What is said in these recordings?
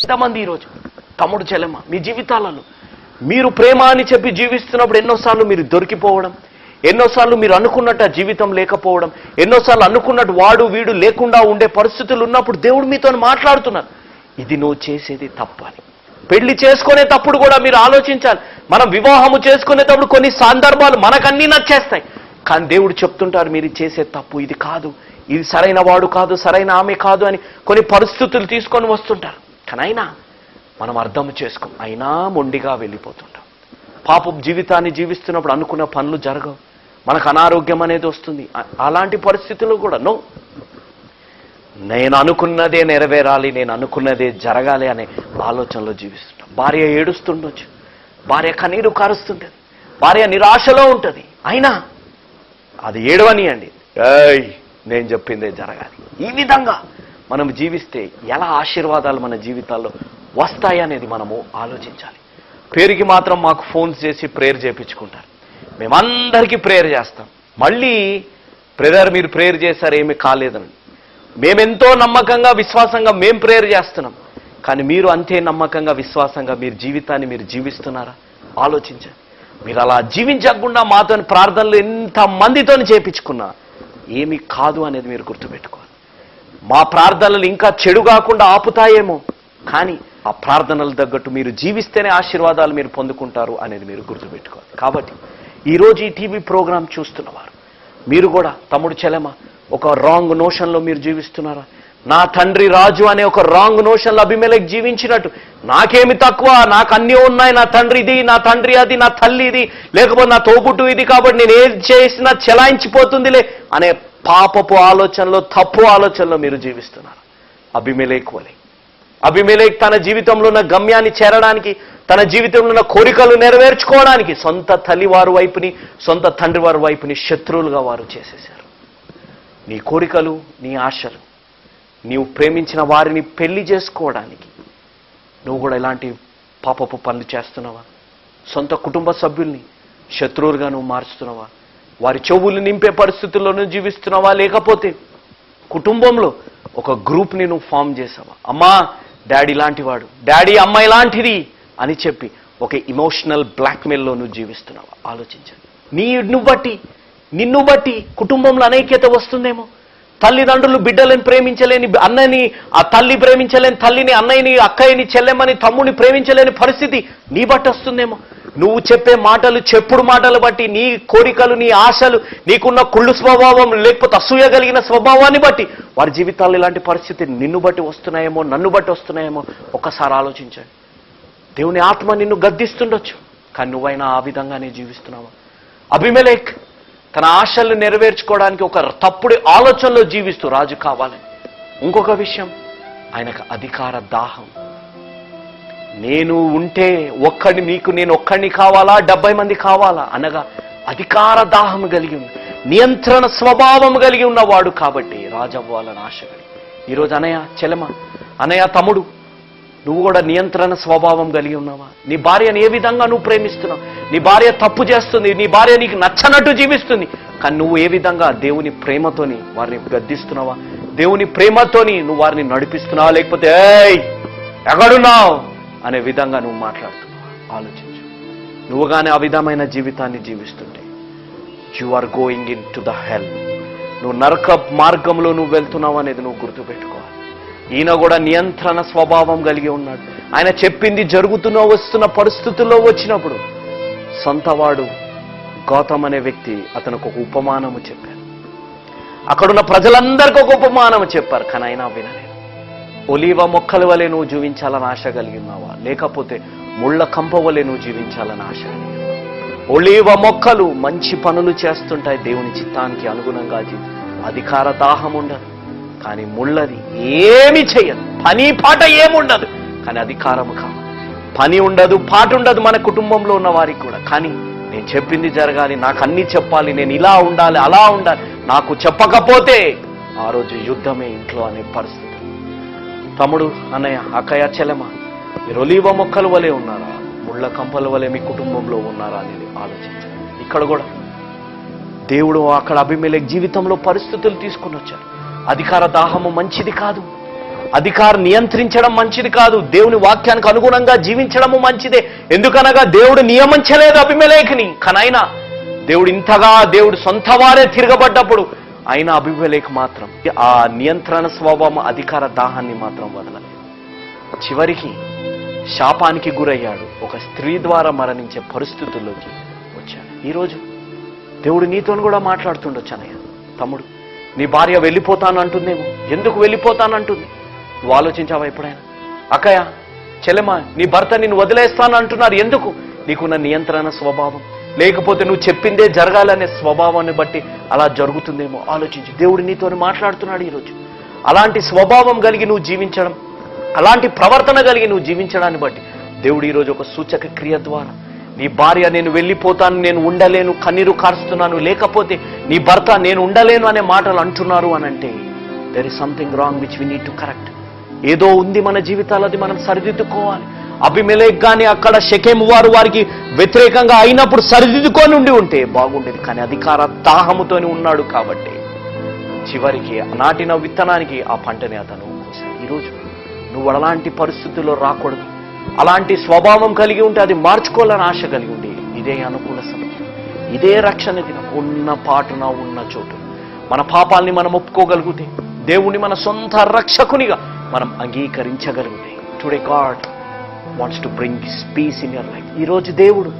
ఎంతమంది ఈరోజు తమ్ముడు చెల్లెమ్మ మీ జీవితాలలో మీరు ప్రేమ అని చెప్పి జీవిస్తున్నప్పుడు ఎన్నోసార్లు మీరు దొరికిపోవడం, ఎన్నోసార్లు మీరు అనుకున్నట్టు ఆ జీవితం లేకపోవడం, ఎన్నోసార్లు అనుకున్నట్టు వాడు వీడు లేకుండా ఉండే పరిస్థితులు ఉన్నప్పుడు దేవుడు మీతో మాట్లాడుతున్నారు, ఇది నువ్వు చేసేది తప్పు అని. పెళ్లి చేసుకునేటప్పుడు కూడా మీరు ఆలోచించాలి. మనం వివాహము చేసుకునేటప్పుడు కొన్ని సందర్భాలు మనకన్నీ నచ్చేస్తాయి, కానీ దేవుడు చెప్తుంటారు మీరు చేసే తప్పు ఇది కాదు, ఇది సరైన వాడు కాదు, సరైన ఆమె కాదు అని కొన్ని పరిస్థితులు తీసుకొని వస్తుంటారు. కానీ అయినా మనం అర్థం చేసుకోం, అయినా మొండిగా వెళ్ళిపోతుంటాం. పాపం జీవితాన్ని జీవిస్తున్నప్పుడు అనుకున్న పనులు జరగవు, మనకు అనారోగ్యం అనేది వస్తుంది. అలాంటి పరిస్థితులు కూడా నేను అనుకున్నదే నెరవేరాలి, నేను అనుకున్నదే జరగాలి అనే ఆలోచనలో జీవిస్తుంటాం. భార్య ఏడుస్తుండొచ్చు, భార్య కన్నీరు కారుస్తుంటుంది, భార్య నిరాశలో ఉంటుంది, అయినా అది ఏడవనియండి, నేను చెప్పిందే జరగాలి. ఈ విధంగా మనం జీవిస్తే ఎలా ఆశీర్వాదాలు మన జీవితాల్లో వస్తాయి అనేది మనము ఆలోచించాలి. పేరుకి మాత్రం మాకు ఫోన్స్ చేసి ప్రేయర్ చేయించుకుంటారు, మేమందరికీ ప్రేయర్ చేస్తాం. మళ్ళీ బ్రదర్ మీరు ప్రేయర్ చేశారు ఏమీ కాలేదని, మేమెంతో నమ్మకంగా విశ్వాసంగా మేము ప్రేయర్ చేస్తున్నాం, కానీ మీరు అంతే నమ్మకంగా విశ్వాసంగా మీరు జీవితాన్ని మీరు జీవిస్తున్నారా ఆలోచించండి. మీరు అలా జీవించకుండా మాతో ప్రార్థనలు ఎంతమందితో చేయించుకున్నా ఏమీ కాదు అనేది మీరు గుర్తుపెట్టుకోవాలి. మా ప్రార్థనలు ఇంకా చెడు కాకుండా ఆపుతాయేమో, కానీ ఆ ప్రార్థనలు తగ్గట్టు మీరు జీవిస్తేనే ఆశీర్వాదాలు మీరు పొందుకుంటారు అనేది మీరు గుర్తుపెట్టుకోవాలి. కాబట్టి ఈరోజు ఈ టీవీ ప్రోగ్రాం చూస్తున్నవారు మీరు కూడా తమ్ముడు చెల్లెమ ఒక రాంగ్ నోషన్లో మీరు జీవిస్తున్నారా? నా తండ్రి రాజు అనే ఒక రాంగ్ నోషన్లో అబీమెలెకు జీవించినట్టు నాకేమి తక్కువ, నాకు అన్నీ ఉన్నాయి, నా తండ్రి ఇది, నా తండ్రి అది, నా తల్లి ఇది, లేకపోతే నా తోబుట్టు ఇది కాబట్టి నేను ఏది చేసినా చెలాయించిపోతుందిలే అనే పాపపు ఆలోచనలో తప్పు ఆలోచనలో మీరు జీవిస్తున్నారు. అబీమెలెకు వలె అబీమెలెకు తన జీవితంలో ఉన్న గమ్యాన్ని చేరడానికి, తన జీవితంలో ఉన్న కోరికలు నెరవేర్చుకోవడానికి సొంత తల్లి వారి వైపుని సొంత తండ్రి వారి వైపుని శత్రువులుగా వారు చేసేశారు. నీ కోరికలు, నీ ఆశలు, నీవు ప్రేమించిన వారిని పెళ్లి చేసుకోవడానికి నువ్వు కూడా ఇలాంటి పాపపు పనులు చేస్తున్నావా? సొంత కుటుంబ సభ్యుల్ని శత్రువులుగా నువ్వు మార్చుతున్నావా? వారి చెవులు నింపే పరిస్థితుల్లోనూ జీవిస్తున్నావా? లేకపోతే కుటుంబంలో ఒక గ్రూప్ని నువ్వు ఫామ్ చేసావా? అమ్మా డాడీ ఇలాంటి వాడు, డాడీ అమ్మ ఇలాంటిది అని చెప్పి ఒక ఇమోషనల్ బ్లాక్మెయిల్లో నువ్వు జీవిస్తున్నావా? ఆలోచించండి. నిన్ను బట్టి కుటుంబంలో అనైక్యత వస్తుందేమో. తల్లిదండ్రులు బిడ్డలను ప్రేమించలేని అన్నని, ఆ తల్లి ప్రేమించలేని తల్లిని, అన్నయ్యని, అక్కయ్యని, చెల్లెమ్మని, తమ్ముని ప్రేమించలేని పరిస్థితి నీ బట్టి వస్తుందేమో. నువ్వు చెప్పే మాటలు, చెప్పుడు మాటలు బట్టి నీ కోరికలు, నీ ఆశలు, నీకున్న కుళ్ళు స్వభావం లేకపోతే అసూయ కలిగిన స్వభావాన్ని బట్టి వారి జీవితాల్లో ఇలాంటి పరిస్థితి నిన్ను బట్టి వస్తున్నాయేమో, నన్ను బట్టి వస్తున్నాయేమో ఒక్కసారి ఆలోచించండి. దేవుని ఆత్మ నిన్ను గద్దిస్తుండొచ్చు, కానీ నువ్వైనా ఆ విధంగానే జీవిస్తున్నావా? అబీమెలెకు తన ఆశలను నెరవేర్చుకోవడానికి ఒక తప్పుడు ఆలోచనలో జీవిస్తూ రాజు కావాలని. ఇంకొక విషయం, ఆయనకు అధికార దాహం. నేను ఉంటే నేను ఒక్కడిని కావాలా, 70 మంది కావాలా అనగా అధికార దాహం కలిగి ఉన్న, నియంత్రణ స్వభావం కలిగి ఉన్నవాడు కాబట్టి రాజు అవ్వాలని ఆశ కలిగి. ఈరోజు అనయ్య చెల్లెమ, అనయ్య తమ్ముడు, నువ్వు కూడా నియంత్రణ స్వభావం కలిగి ఉన్నావా? నీ భార్యను ఏ విధంగా నువ్వు ప్రేమిస్తున్నావు? నీ భార్య తప్పు చేస్తుంది, నీ భార్య నీకు నచ్చనట్టు జీవిస్తుంది, కానీ నువ్వు ఏ విధంగా దేవుని ప్రేమతోని వారిని గద్దిస్తున్నావా? దేవుని ప్రేమతోని నువ్వు వారిని నడిపిస్తున్నావా? లేకపోతే ఎక్కడున్నావు అనే విధంగా నువ్వు మాట్లాడుతున్నావా? ఆలోచించు. నువ్వు కానీ ఆ విధమైన జీవితాన్ని జీవిస్తుంటే you are going into the hell. నువ్వు నరక మార్గంలో నువ్వు వెళ్తున్నావు అనేది నువ్వు గుర్తుపెట్టుకోవాలి. ఈయన కూడా నియంత్రణ స్వభావం కలిగి ఉన్నాడు. ఆయన చెప్పింది వస్తున్న పరిస్థితుల్లో వచ్చినప్పుడు సొంతవాడు గౌతమ్ అనే వ్యక్తి అతనికి ఒక ఉపమానము చెప్పారు. అక్కడున్న ప్రజలందరికీ ఒక ఉపమానము చెప్పారు, కానీ ఆయన వినలేదు. ఒలీవ మొక్కల వలె నువ్వు జీవించాలని ఆశ కలిగి ఉన్నావా? లేకపోతే ముళ్ళ కంప వలె నువ్వు జీవించాలని ఆశ కలిగి ఉన్నావా? ఒలీవ మొక్కలు మంచి పనులు చేస్తుంటాయి, దేవుని చిత్తానికి అనుగుణంగా అధికార దాహం ఉండదు, కానీ ముళ్ళది ఏమి చెయ్యదు, పని పాట ఏముండదు, కానీ అధికారము కాదు. పని ఉండదు, పాట ఉండదు మన కుటుంబంలో ఉన్న వారికి కూడా, కానీ నేను చెప్పింది జరగాలి, నాకు అన్నీ చెప్పాలి, నేను ఇలా ఉండాలి, అలా ఉండాలి, నాకు చెప్పకపోతే ఆ రోజు యుద్ధమే ఇంట్లో అనే పరిస్థితి. తమ్ముడు, అన్నయ్య, అక్కయ్య, చెల్లెమ, మీరు ఒలీవ మొక్కల వలె ఉన్నారా, ముళ్ళ కంపల వలె మీ కుటుంబంలో ఉన్నారా అనేది ఆలోచించాలి. ఇక్కడ కూడా దేవుడు అక్కడ అబీమెలెకు జీవితంలో పరిస్థితులు తీసుకుని వచ్చారు. అధికార దాహము మంచిది కాదు. అధికారం నియంత్రించడం మంచిది కాదు. దేవుని వాక్యానికి అనుగుణంగా జీవించడము మంచిదే. ఎందుకనగా దేవుడు నియమించలేదు అబీమెలెకుని. కానైనా దేవుడు సొంత వారే తిరగబడ్డప్పుడు అయినా అబీమెలెకు మాత్రం ఆ నియంత్రణ స్వభావం, అధికార దాహాన్ని మాత్రం వదలలేదు. చివరికి శాపానికి గురయ్యాడు. ఒక స్త్రీ ద్వారా మరణించే పరిస్థితుల్లోకి వచ్చాడు. ఈరోజు దేవుడు నీతోను కూడా మాట్లాడుతుండొచ్చు. అన్నయ్య, తమ్ముడు, నీ భార్య వెళ్ళిపోతానంటుందేమో. ఎందుకు వెళ్ళిపోతానంటుంది? నువ్వు ఆలోచించావా ఎప్పుడైనా? అక్కయ్య, చెల్లెమ్మ, నీ భర్త నిన్ను వదిలేస్తాను అంటున్నారు. ఎందుకు? నీకున్న నియంత్రణ స్వభావం, లేకపోతే నువ్వు చెప్పిందే జరగాలనే స్వభావాన్ని బట్టి అలా జరుగుతుందేమో. ఆలోచించి దేవుడు నీతో మాట్లాడుతున్నాడు ఈరోజు. అలాంటి స్వభావం కలిగి నువ్వు జీవించడం, అలాంటి ప్రవర్తన కలిగి నువ్వు జీవించడాన్ని బట్టి దేవుడు ఈరోజు ఒక సూచక క్రియ ద్వారా నీ భార్య నేను వెళ్ళిపోతాను, నేను ఉండలేను, కన్నీరు కారుస్తున్నాను, లేకపోతే నీ భర్త నేను ఉండలేను అనే మాటలు అంటున్నారు అని అంటే there is something wrong which we need to correct. ఏదో ఉంది మన జీవితాలు, అది మనం సరిదిద్దుకోవాలి. అబీమెలెకు కానీ అక్కడ షెకెము వారికి వ్యతిరేకంగా అయినప్పుడు సరిదిద్దుకొని ఉంటే బాగుండేది. కానీ అధికార దాహముతోని ఉన్నాడు కాబట్టి చివరికి నాటిన విత్తనానికి ఆ పంటని అతను కోసాడు. ఈరోజు నువ్వు అలాంటి పరిస్థితుల్లో రాకూడదు. అలాంటి స్వభావం కలిగి ఉంటే అది మార్చుకోవాలని ఆశ కలిగి ఉండి ఇదే అనుకూల సమయం, ఇదే రక్షణ దినం. ఉన్న పాటున ఉన్న చోటు మన పాపాలని మనం ఒప్పుకోగలిగితే, దేవుణ్ణి మన సొంత రక్షకునిగా మనం అంగీకరించగలిగితే, today God wants to bring this peace in your life. ఈరోజు దేవుడు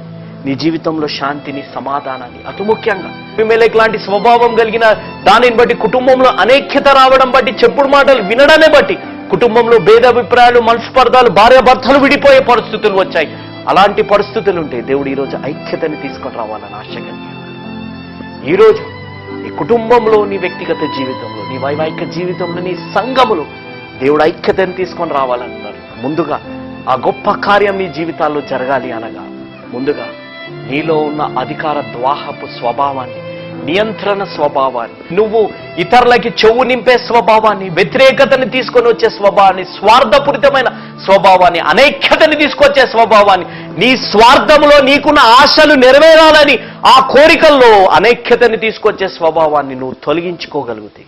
నీ జీవితంలో శాంతిని, సమాధానాన్ని, అతి ముఖ్యంగా అబీమెలెకు లాంటి స్వభావం కలిగిన దానిని బట్టి కుటుంబంలో అనేక్యత రావడం బట్టి, చెప్పుడు మాటలు వినడాన్ని బట్టి కుటుంబంలో భేదాభిప్రాయాలు, మనస్పర్ధాలు, భార్యాభర్తలు విడిపోయే పరిస్థితులు వచ్చాయి. అలాంటి పరిస్థితులు ఉంటే దేవుడు ఈరోజు ఐక్యతని తీసుకొని రావాలని ఆశ కలిగాడు. ఈరోజు నీ కుటుంబంలో, నీ వ్యక్తిగత జీవితంలో, నీ వైవాహిక జీవితంలో, నీ సంఘములో దేవుడు ఐక్యతని తీసుకొని రావాలన్నారు. ముందుగా ఆ గొప్ప కార్యం నీ జీవితాల్లో జరగాలి అనగా ముందుగా నీలో ఉన్న అధికార ద్వాహపు స్వభావాన్ని, నియంత్రణ స్వభావాన్ని, నువ్వు ఇతరులకి చెవు నింపే స్వభావాన్ని, వ్యతిరేకతని తీసుకొని వచ్చే స్వభావాన్ని, స్వార్థపూరితమైన స్వభావాన్ని, అనైక్యతని తీసుకొచ్చే స్వభావాన్ని, నీ స్వార్థంలో నీకున్న ఆశలు నెరవేరాలని ఆ కోరికల్లో అనైక్యతని తీసుకొచ్చే స్వభావాన్ని నువ్వు తొలగించుకోగలిగితే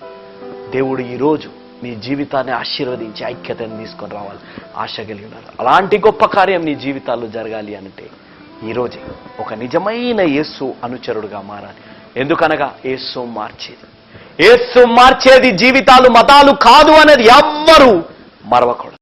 దేవుడు ఈరోజు నీ జీవితాన్ని ఆశీర్వదించి ఐక్యతని తీసుకొని రావాలి ఆశ కలిగి ఉన్నారు. అలాంటి గొప్ప కార్యం నీ జీవితాల్లో జరగాలి అంటే ఈరోజే ఒక నిజమైన యేసు అనుచరుడుగా మారాలి. ఎందుకనగా యేసు మార్చేది జీవితాలు, మతాలు కాదు అనేది ఎవ్వరూ మరవకూడదు.